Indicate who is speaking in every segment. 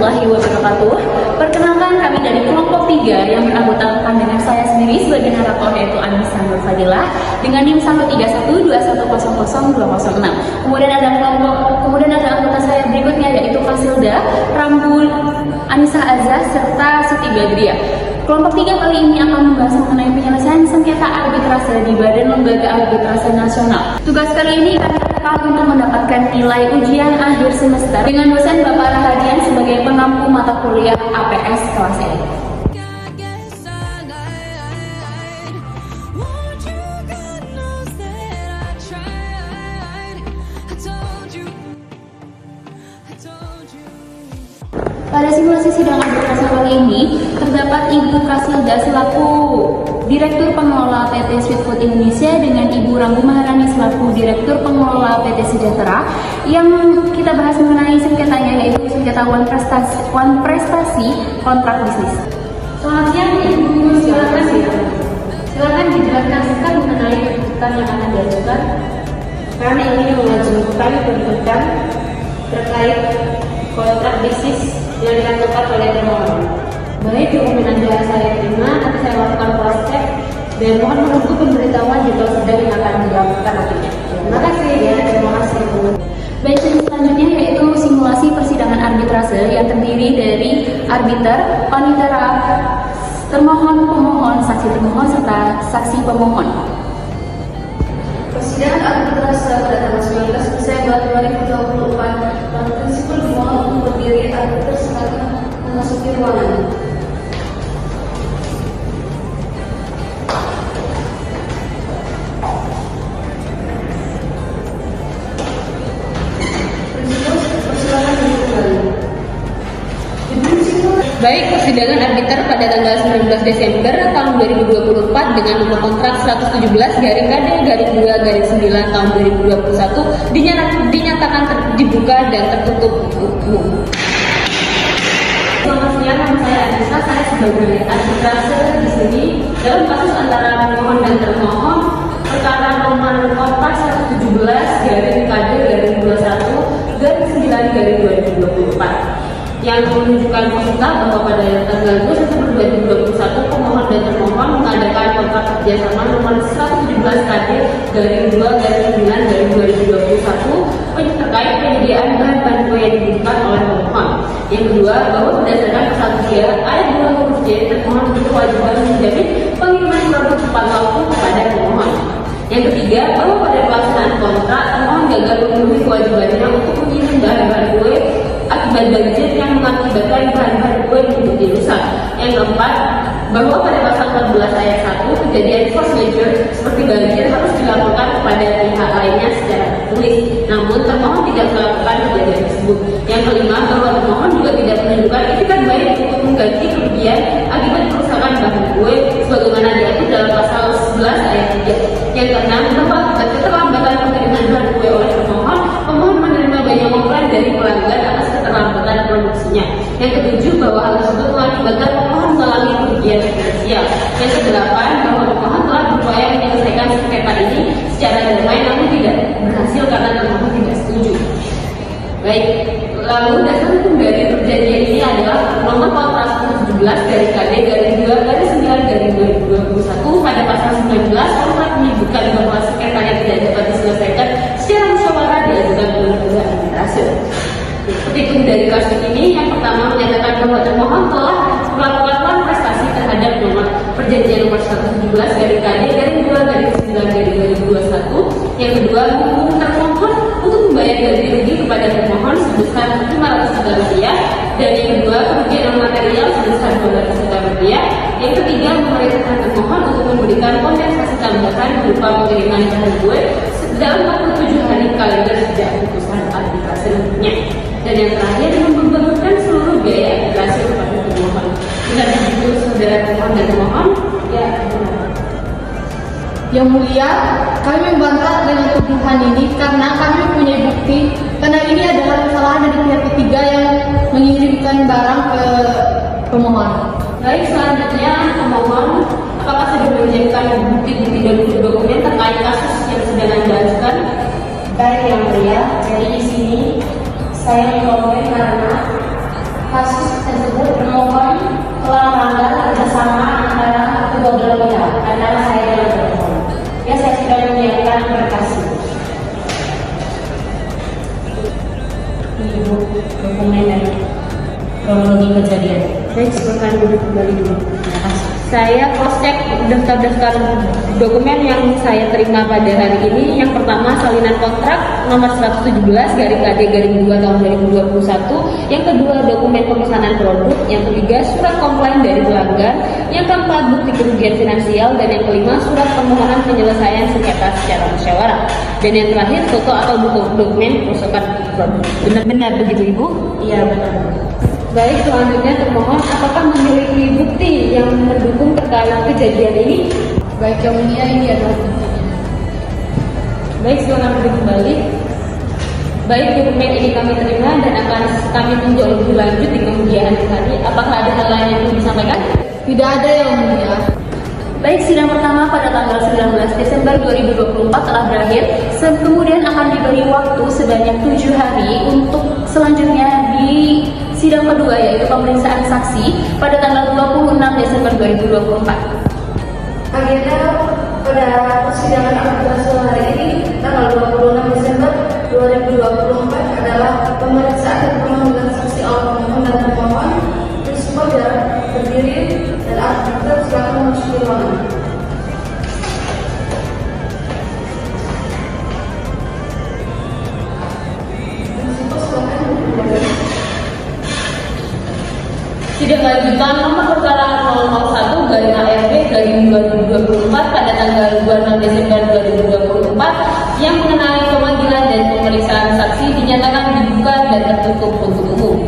Speaker 1: warahmatullahi wabarakatuh. Perkenalkan, kami dari kelompok 3 yang beranggotakan dengan saya sendiri sebagai narator, yaitu Anissa Nur Fadilah dengan NIM 13121000206. Kemudian ada anggota saya berikutnya, yaitu Fasilda, Rambul, Anissa Azza, serta Siti Badriah. Kelompok 3 kali ini akan membahas mengenai penyelesaian sengketa arbitrase di Badan Lembaga Arbitrase Nasional. Tugas kali ini kami tetap untuk mendapatkan nilai ujian akhir semester dengan dosen Bapak Rahadian sebagai pengampu mata kuliah APS kelas E. Pada simulasi sidang arbitrase kali ini, terdapat Ibu Kasilda selaku Direktur Pengelola PT Sweet Food Indonesia dengan Ibu Ranggu Maharani selaku Direktur Pengelola PT Sejahtera yang kita bahas mengenai sengketanya, yaitu sengketa one prestasi kontrak bisnis. Selamat siang Ibu, silakan dijelaskan singkat mengenai tuntutan yang akan diajukan.
Speaker 2: Kami ingin mengajukan tuntutan terkait kontrak bisnis yang dilakukan oleh termohon.
Speaker 1: Baik, dokumen Anda saya terima, nanti saya lakukan cross check dan mohon menunggu pemberitahuan jadwal sidang yang akan dilakukan nantinya.
Speaker 2: Terima kasih ya, terima kasih Bu.
Speaker 1: Baik, selanjutnya yaitu simulasi persidangan arbitrase yang terdiri dari arbiter, panitera, termohon, pemohon, saksi termohon, serta saksi pemohon.
Speaker 2: Persidangan arbitrase pada tanggal 19 Desember 2024, dan prinsipal dimohon untuk berdiri arbiter sebagai memasuki ruangan.
Speaker 1: Baik, persidangan arbiter pada tanggal 19 Desember tahun 2024 dengan nomor kontrak 117/KD/2/9 tahun 2021 dinyatakan dibuka dan tertutup umum. Selamat siang, nama saya Anissa, saya sebagai arbitrase di sini dalam kasus antara pemohon dan termohon perkara nomor kontrak 117/KD/21/9/2024 yang menunjukkan fakta bahwa pada tanggal 2 September 2021 pemohon dan termohon mengadakan kontrak kerjasama nomor 117/KD/2/9/2021 terkait penyediaan bahan kue yang dibutuhkan oleh pemohon. Yang kedua, bahwa berdasarkan pasal 3 ayat 2 huruf J, termohon berkewajiban menjamin pengiriman produk tepat waktu kepada pemohon. Yang ketiga, bahwa pada pelaksanaan kontrak pemohon gagal memenuhi kewajibannya untuk mengirim bahan kue akibat banjir yang mengakibatkan bahan kue menjadi rusak. Yang keempat, bahwa pada pasal 14 ayat 1 kejadian force majeure seperti banjir harus dilaporkan kepada pihak lainnya secara tertulis, namun termohon tidak melakukan kejadian tersebut. Yang kelima, bahwa termohon juga tidak menunjukkan itikat baik untuk mengganti kerugian akibat kerusakan bahan kue sebagaimana diatur dalam pasal 11 ayat 3. Yang keenam, bahwa akibat keterlambatan pengiriman bahan kue oleh pemohon menerima banyak komplain dari pelanggan atas keterlambatan produksinya. Yang ketujuh, bahwa hal tersebut mengakibatkan pemohon mengalami kerugian finansial. Yang kedelapan, bahwa pemohon telah berupaya menyelesaikan sengketa ini secara damai namun tidak berhasil karena termohon tidak setuju. Baik, lalu dasar hukum dari perjanjian ini adalah nomor kontrak 117/2/9/2021 pada pasal 19 kontrak menyebutkan bahwa sengketa yang tidak dapat diselesaikan secara musyawarah diajukan oleh lembaga arbitrase. Petitum dari kasus ini yang pertama menyatakan bahwa termohon telah melakukan one prestasi terhadap nomor perjanjian nomor 117/KD/2/9/2021. Yang kedua, menghukum termohon untuk membayar ganti rugi kepada termohon sebesar 500 juta rupiah, dan yang kedua, kerugian non material sebesar 200 juta rupiah. Yang ketiga, memerintahkan termohon untuk memberikan kompensasi tambahan berupa pengiriman bahan kue dalam 47 hari kalender sejak putusan arbitrase nantinya. Dan yang terakhir, membebankan seluruh biaya arbitrase kepada termohon. Benar begitu saudara termohon dan termohon? Ya, benar.
Speaker 2: Yang mulia, kami membantah dengan tuduhan ini karena kami punya bukti, karena ini adalah kesalahan dari pihak ketiga yang mengirimkan barang ke pemohon.
Speaker 1: Baik, selanjutnya pemohon, apakah sudah menyiapkan bukti-bukti dan dokumen terkait kasus yang sedang Anda ajukan?
Speaker 2: Baik yang mulia, jadi di sini saya memperoleh karena kasus
Speaker 1: Ibu dokumen dan kronologi kejadian. Saya silakan duduk kembali dulu. Terima kasih. Saya cross check daftar-daftar dokumen yang saya terima pada hari ini. Yang pertama, salinan kontrak nomor 117/KD-2 tahun 2021. Yang kedua, dokumen pemesanan produk. Yang ketiga, surat komplain dari pelanggan. Yang keempat, bukti kerugian finansial. Dan yang kelima, surat permohonan penyelesaian sengketa secara musyawarah. Dan yang terakhir, foto atau dokumen perusahaan produk. Benar-benar begitu, Ibu? Iya, benar. Baik, selanjutnya termohon apakah memiliki bukti yang mendukung terkait kejadian ini?
Speaker 2: Baik, Yang Mulia, ini adalah buktinya.
Speaker 1: Baik, silakan berdiri kembali. Baik, dokumen ini kami terima dan akan kami tinjau lebih lanjut di kemudian hari. Apakah ada hal lain yang perlu disampaikan?
Speaker 2: Tidak ada, Yang Mulia.
Speaker 1: Baik, sidang pertama pada tanggal 19 Desember 2024 telah berakhir. Kemudian akan diberi waktu sebanyak 7 hari untuk selanjutnya di sidang kedua, yaitu pemeriksaan saksi pada tanggal 26 Desember 2024.
Speaker 2: Agenda pada persidangan akan hari ini tanggal 26 Desember 2024 adalah pemeriksaan dan pemanggilan saksi oleh pemohon dan termohon. Semua berdiri dan aktor silakan memasuki ruangan.
Speaker 1: Sidang lanjutan nomor perkara 001/ARB/2024 pada tanggal 26 Desember 2024 yang mengenai pemanggilan dan pemeriksaan saksi dinyatakan dibuka dan tertutup untuk umum.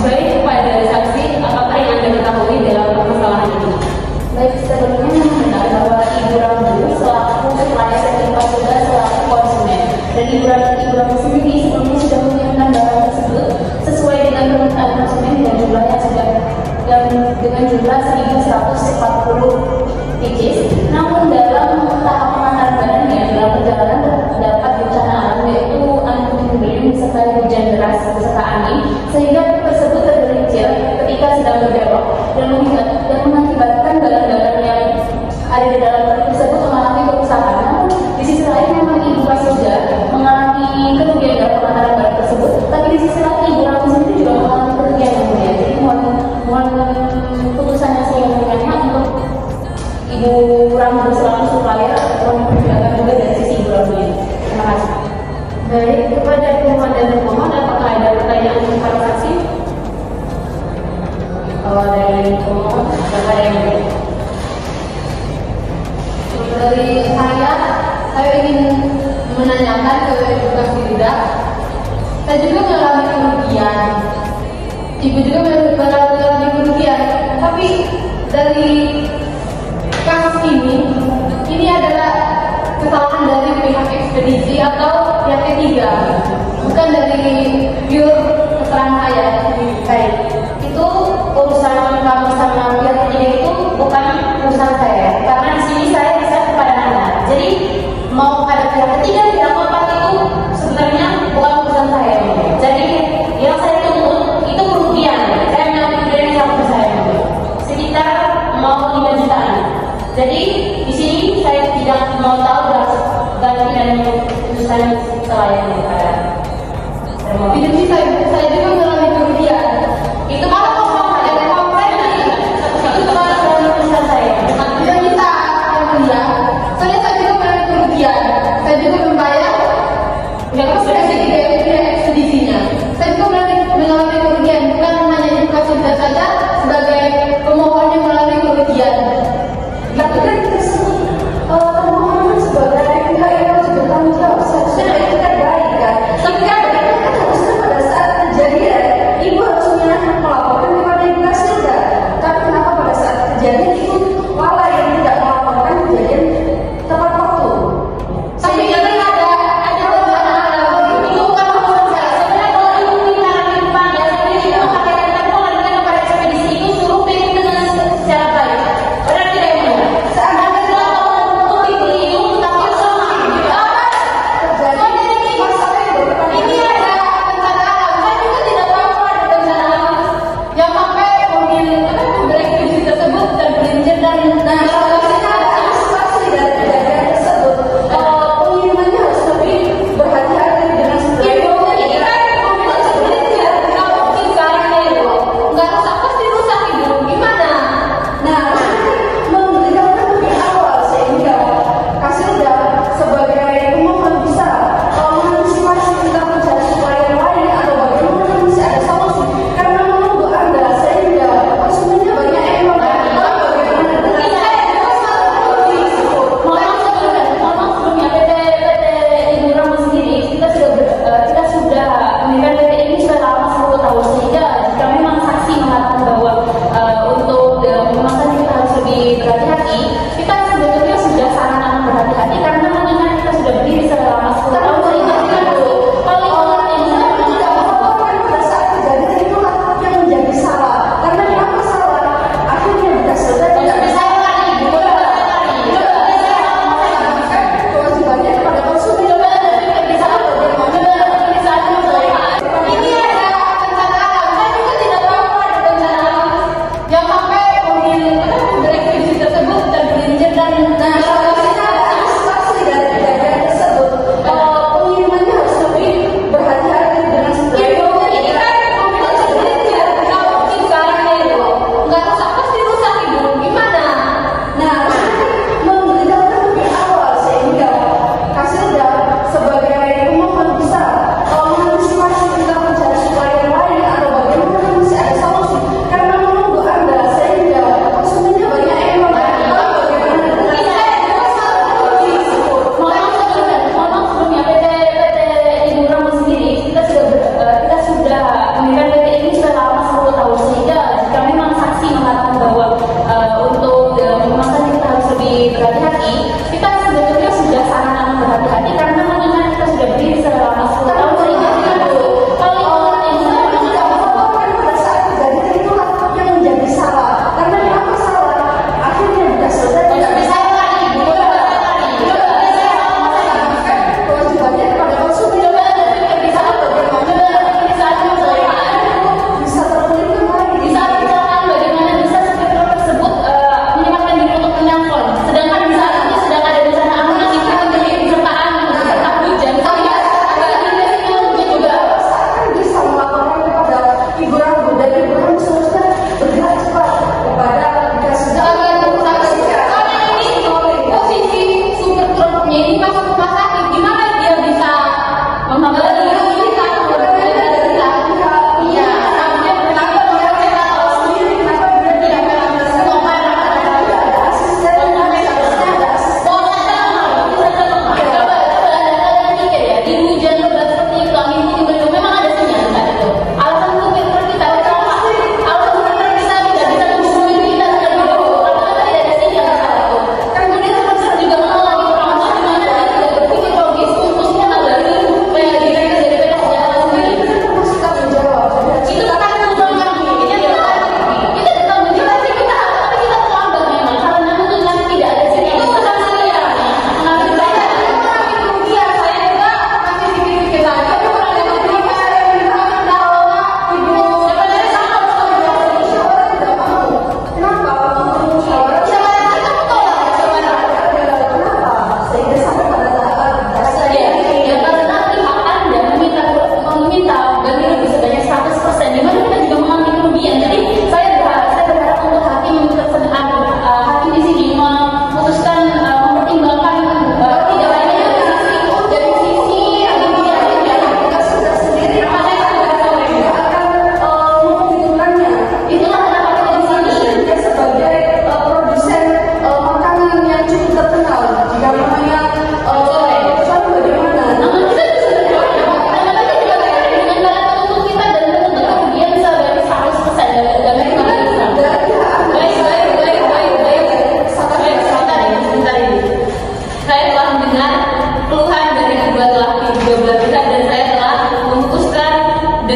Speaker 1: Baik, kepada saksi, apakah yang Anda ketahui dalam permasalahan ini?
Speaker 2: Baik, sebelumnya benar bahwa Ibu Rambu selaku supplier sertifikat juga selaku konsumen, dan Ibu Rambu sendiri sebelumnya sudah menyiapkan barang tersebut sesuai dengan permintaan konsumen dengan jumlah yang sudah dengan jumlah 1.140 pieces. Namun dalam tahap pengantaran barangnya dalam perjalanan terdapat bencana alam, yaitu angin puting disertai hujan deras beserta angin, sehingga tersebut tergelincir ketika sedang berbelok dan mengakibatkan barang-barang yang ada di dalam truk tersebut mengalami kerusakan. Namun di sisi lain memang Ibu Prasoja mengalami kerugian dalam pengantaran barang tersebut, tapi di sisi lain Ibu Rambu sendiri juga mengalami kerugian yang mulia. Jadi mohon putusan yang saya mengingatnya untuk Ibu Rambu selaku supplier, mohon persilakan juga dari sisi Ibu Rambu ini. Terima kasih. Baik, kepada pemohon dan termohon, apakah ada pertanyaan kepada saksi? Kalau dari pemohon, siapa yang beri? Dari saya ingin menanyakan ke Ibu Kasirida. Saya juga mengalami kerugian. Ibu juga mengalami kerugian. Tapi dari kasus ini adalah kesalahan dari pihak ekspedisi atau pihak ketiga, bukan dari pure keterangan saya. Baik, itu urusan kami sama pihak ketiga, itu bukan urusan saya, karena di sini saya bisa kepada Anda. Jadi mau ada pihak ketiga, pihak keempat, itu sebenarnya bukan urusan saya. Jadi yang saya tuntut itu kerugian. Saya mengalami kerugian yang sama saya, sekitar mau 5 jutaan. Jadi di sini saya tidak mau tahu ganti dan putusan selayaknya kepada termohon. Di sini saya juga mengalami kerugian. Itu malah komplain itu malah putusan saya. Tidak bisa yang mulia. Saya juga mengalami kerugian. Saya juga membayar. Saya tidak ekspedisinya. Saya juga mengalami kerugian. Bukan hanya Ibu Kasirida saja sebagai pemohon yang mengalami kerugian. Tapi kan tersebut permohonan sebagai pihak yang harus bertanggung jawab, seharusnya itu kan baik kan. Tapi kan harusnya pada saat kejadian Ibu harusnya melaporkan kepada Ibu Kasirida. Tapi kenapa pada saat kejadian Ibu malah yang tidak melaporkan kejadian tepat waktu? Tapi kan ada itu bukan urusan saya. Sebenarnya kalau Ibu minta ya saya tidak akan pakai kepada ekspedisi.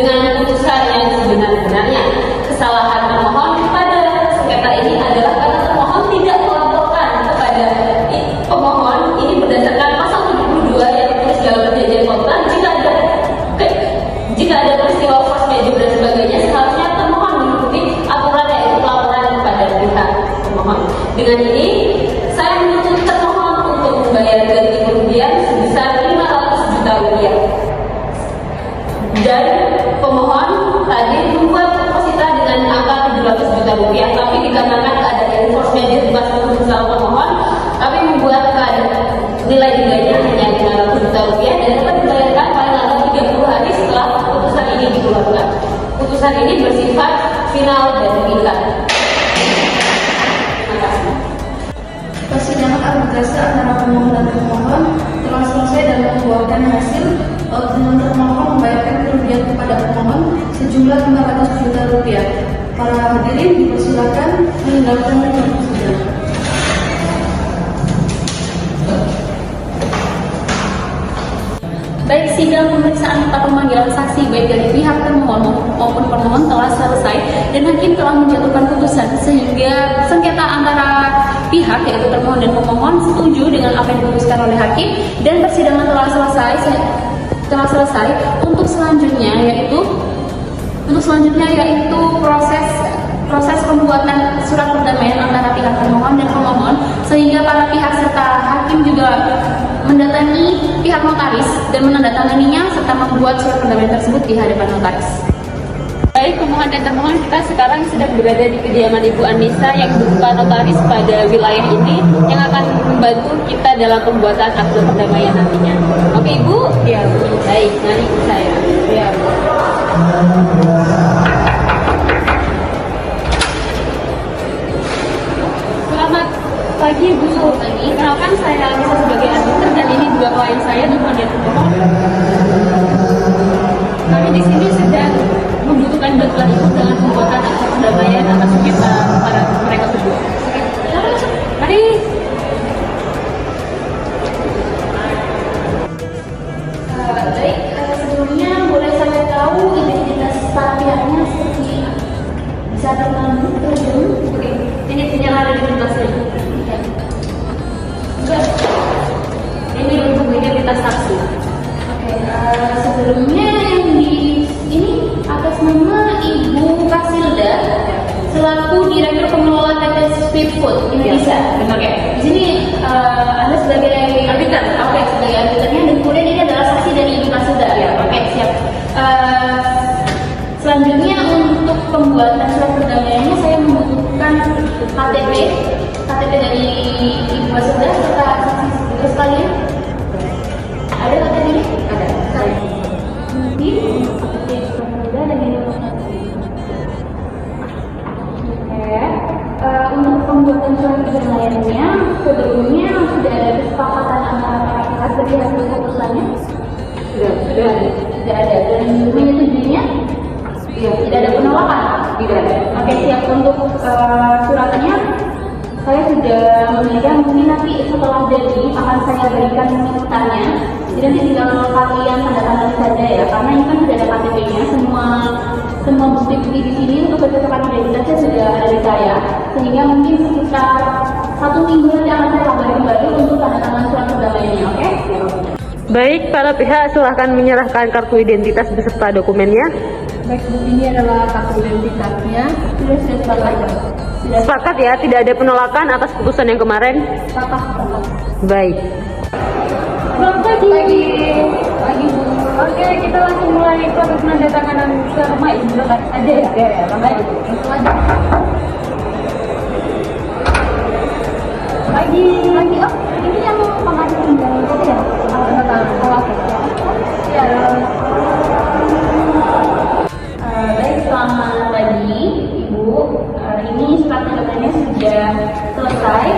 Speaker 1: dengan putusan yang sebenar-benarnya. Kesalahan pemohon pada sengketa ini adalah karena termohon tidak melaporkan kepada pemohon ini berdasarkan pasal 72 yang tertulis dalam perjanjian kontrak. Jika ada peristiwa force majeure dan sebagainya, seharusnya termohon mengikuti aturan yaitu pelaporan kepada pihak pemohon. Dengan ini, saya menuntut termohon untuk membayar ganti kerugian sebesar 500 juta rupiah. Dan pemohon tadi membuat deposita dengan angka 700 juta rupiah, tapi dikarenakan keadaan force majeure bukan keputusan pemohon, kami membuat nilai dendanya hanya 500 juta rupiah dan dapat dibayarkan paling lambat 30 hari setelah putusan ini dikeluarkan. Putusan ini bersifat final dan mengikat. Terima kasih.
Speaker 2: Persidangan arbitrase antara pemohon dan termohon telah selesai dan membuahkan hasil dengan termohon membayarkan kerugian kepada pemohon sejumlah 500 juta rupiah. Para hadirin dipersilakan meninggalkan ruang sidang.
Speaker 1: Baik, sidang pemeriksaan atau pemanggilan saksi baik dari pihak termohon maupun pemohon telah selesai dan hakim telah menjatuhkan putusan sehingga sengketa antara pihak yaitu termohon dan pemohon setuju dengan apa yang diputuskan oleh hakim dan persidangan telah selesai. Untuk selanjutnya yaitu proses pembuatan surat perdamaian antara pihak termohon dan pemohon sehingga para pihak serta hakim juga mendatangi pihak notaris dan menandatanganinya serta membuat surat perdamaian tersebut di hadapan notaris. Baik, pemohon dan termohon, kita sekarang sedang berada di kediaman Ibu Anissa yang berupa notaris pada wilayah ini yang akan membantu kita dalam pembuatan akte perdamaian nantinya. Oke, Ibu? Ya, baik, mari ikut saya. Ya. Selamat pagi, Bu. Kenalkan, saya Anissa sebagai arbiter dan ini dua klien saya, termohon dan termohon. Kami di sini sedang membutuhkan bantuan Ibu dengan pembuatan akte perdamaian atas sengketa para mereka berdua. Mari. Baik, sebelumnya boleh saya tahu identitas para pihaknya seperti bisa bertemu terjun? Oke, ini penyerahan identitas saya. Ini untuk identitas saksi. Oke, sebelumnya yang di ini atas nama Ibu Kasilda selaku Direktur Pengelola PT Speedfood Indonesia. Benar ya? Di sini Anda sebagai arbiter, oke, sebagai arbiternya dan kemudian ini adalah saksi dari Ibu Kasilda. Ya, oke, siap. Selanjutnya untuk pembuatan surat perdamaiannya saya membutuhkan KTP dari Ibu Kasilda serta saksi sekalian. Ada KTP-nya? Ada. Mungkin untuk pembuatan surat perdamaiannya sebelumnya sudah ada kesepakatan antara para pihak dari hasil putusannya? Sudah ada. Dan menyetujuinya? Iya. Tidak ada penolakan? Tidak ada. Oke, siap. Untuk suratnya saya sudah memegang, mungkin nanti setelah jadi akan saya berikan minutannya. Jadi nanti tinggal kalian tanda tangan saja ya, karena ini kan sudah ada KTP-nya, semua bukti-bukti di sini untuk kecocokan identitasnya sudah ada di saya, sehingga mungkin sekitar 1 minggu nanti akan saya kabari kembali untuk tanda tangan surat perdamaiannya, oke?
Speaker 3: Baik, para pihak silahkan menyerahkan kartu identitas beserta dokumennya.
Speaker 2: Baik, Bu, ini adalah kartu identitasnya. Sudah sepakat.
Speaker 3: Sepakat ya, tidak ada penolakan atas putusan yang kemarin?
Speaker 2: Sepakat.
Speaker 3: Baik.
Speaker 1: Selamat pagi.
Speaker 2: Pagi, Bu.
Speaker 1: Oke, kita langsung mulai proses penandatanganan ke rumah Ibu aja ya? Ya, baik.
Speaker 2: Langsung aja.
Speaker 1: Pagi. Oh, ini yang pengaruh tinggal itu ya? Oke. Ya. Baik, selamat pagi, Ibu. Ini surat perdamaiannya sudah selesai.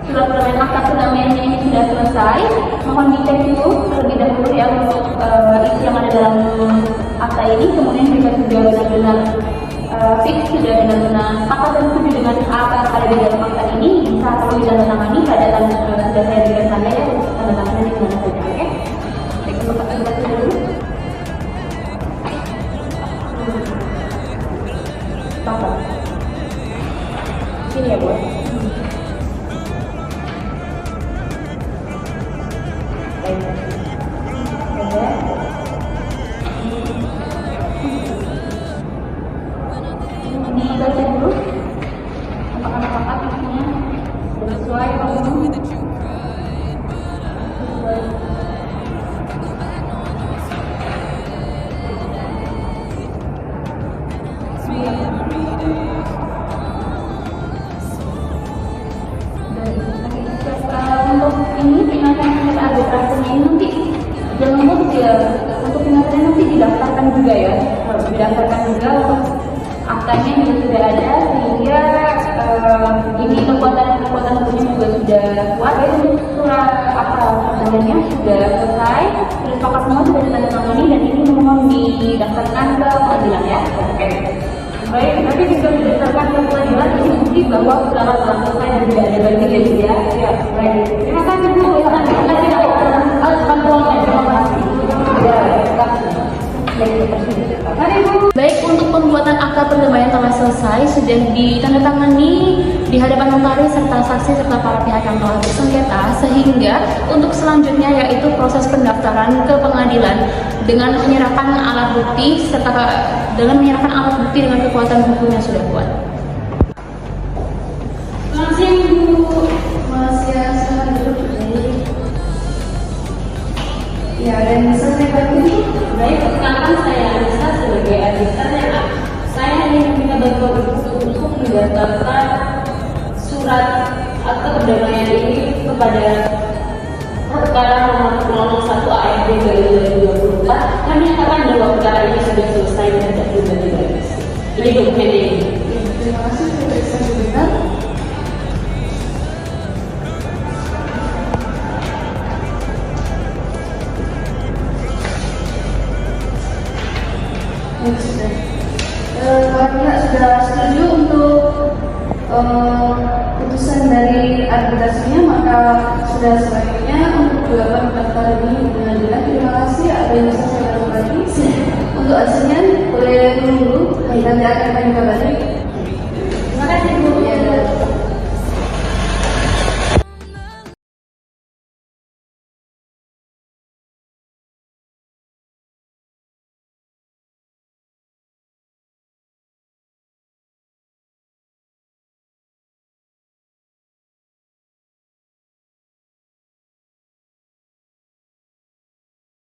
Speaker 1: Surat perdamaian akta perdamaiannya ini sudah selesai. Mohon dicek dulu terlebih dahulu ya untuk isi yang ada dalam akta ini. Kemudian jika sudah benar-benar fix, sudah benar-benar sepakat dan setuju dengan apa yang ada di dalam akta ini, bisa perlu ditandatangani pada sudah saya berikan tanda ya untuk tanda tangannya di mana saja. Oke? Baik, untuk akta dulu. didaftarkan juga ya, didaftarkan juga untuk aktanya juga sudah ada, sehingga ini kekuatan hukumnya juga sudah kuat. Ya, untuk surat akta perjanjiannya sudah selesai, sudah sepakat semua, sudah ditandatangani, dan ini mohon didaftarkan ke pengadilan ya. Oke. Baik, nanti juga didaftarkan ke pengadilan, ini bukti bahwa sudah selesai dan tidak ada lagi ya. Ya, baik. Terima kasih Bu. Terima kasih Bu. Terima kasih. Ya, terima kasih. Mari Bu.
Speaker 2: Baik, untuk pembuatan akta perdamaian telah selesai, sudah ditandatangani di hadapan notaris serta saksi serta para pihak yang telah bersengketa, sehingga untuk selanjutnya yaitu proses pendaftaran ke pengadilan dengan menyerahkan alat bukti serta dengan menyerahkan alat bukti dengan kekuatan hukum yang sudah kuat.
Speaker 1: Terima kasih Bu.
Speaker 2: Masih silakan duduk. Ya, dan selesai ini.
Speaker 1: Baik, perkenalkan saya Anissa sebagai asistennya. Saya ingin meminta bantuan untuk mendaftarkan surat akta perdamaian ini kepada perkara nomor 01 AFD 2024. Kami nyatakan bahwa perkara ini sudah selesai dan tidak perlu lagi. Ini dokumennya ini.
Speaker 2: Terima kasih sudah bisa didengar. Para sudah setuju untuk putusan dari arbitrasinya, maka sudah sebaiknya untuk dilakukan pendaftaran ini di pengadilan. Terima kasih. Ada yang bisa saya lakukan lagi? Untuk hasilnya boleh menunggu, nanti akan kami kabari.